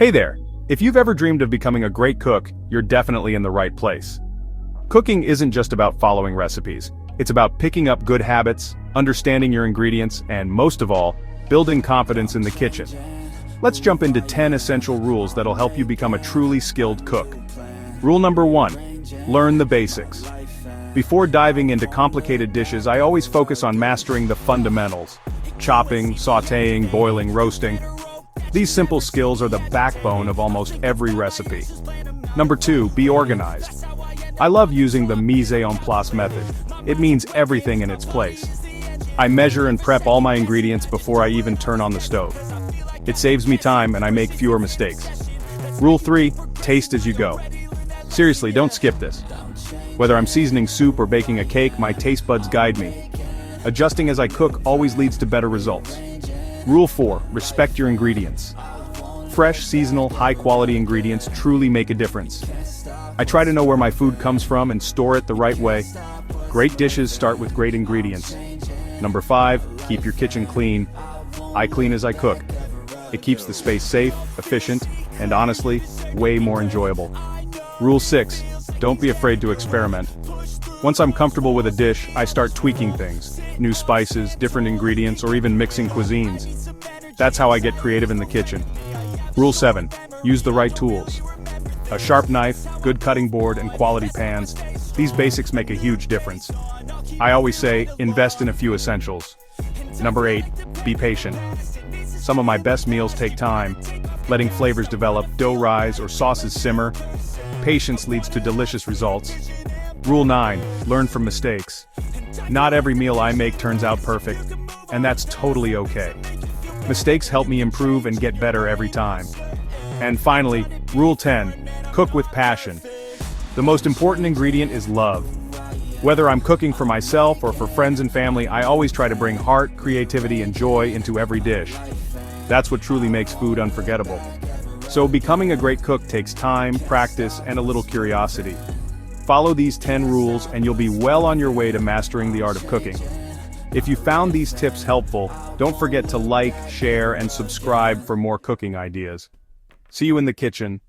Hey there! If you've ever dreamed of becoming a great cook, you're definitely in the right place. Cooking isn't just about following recipes. It's about picking up good habits, understanding your ingredients, and most of all, building confidence in the kitchen. Let's jump into 10 essential rules that'll help you become a truly skilled cook. Rule number 1. Learn the basics. Before diving into complicated dishes, I always focus on mastering the fundamentals. Chopping, sautéing, boiling, roasting. These simple skills are the backbone of almost every recipe. Number 2. Be organized. I love using the mise en place method. It means everything in its place. I measure and prep all my ingredients before I even turn on the stove. It saves me time and I make fewer mistakes. Rule 3. Taste as you go. Seriously, don't skip this. Whether I'm seasoning soup or baking a cake, my taste buds guide me. Adjusting as I cook always leads to better results. Rule 4. Respect your ingredients. Fresh, seasonal, high-quality ingredients truly make a difference. I try to know where my food comes from and store it the right way. Great dishes start with great ingredients. Number 5. Keep your kitchen clean. I clean as I cook. It keeps the space safe, efficient, and honestly, way more enjoyable. Rule 6. Don't be afraid to experiment. Once I'm comfortable with a dish, I start tweaking things. New spices, different ingredients, or even mixing cuisines. That's how I get creative in the kitchen. Rule 7. Use the right tools. A sharp knife, good cutting board, and quality pans. These basics make a huge difference. I always say, invest in a few essentials. Number 8. Be patient. Some of my best meals take time. Letting flavors develop, dough rise, or sauces simmer. Patience leads to delicious results. Rule 9. Learn from mistakes. Not every meal I make turns out perfect, and that's totally okay. Mistakes help me improve and get better every time. And finally, Rule 10. Cook with passion. The most important ingredient is love. Whether I'm cooking for myself or for friends and family, I always try to bring heart, creativity, and joy into every dish. That's what truly makes food unforgettable. So becoming a great cook takes time, practice, and a little curiosity. Follow these 10 rules and you'll be well on your way to mastering the art of cooking. If you found these tips helpful, don't forget to like, share, and subscribe for more cooking ideas. See you in the kitchen.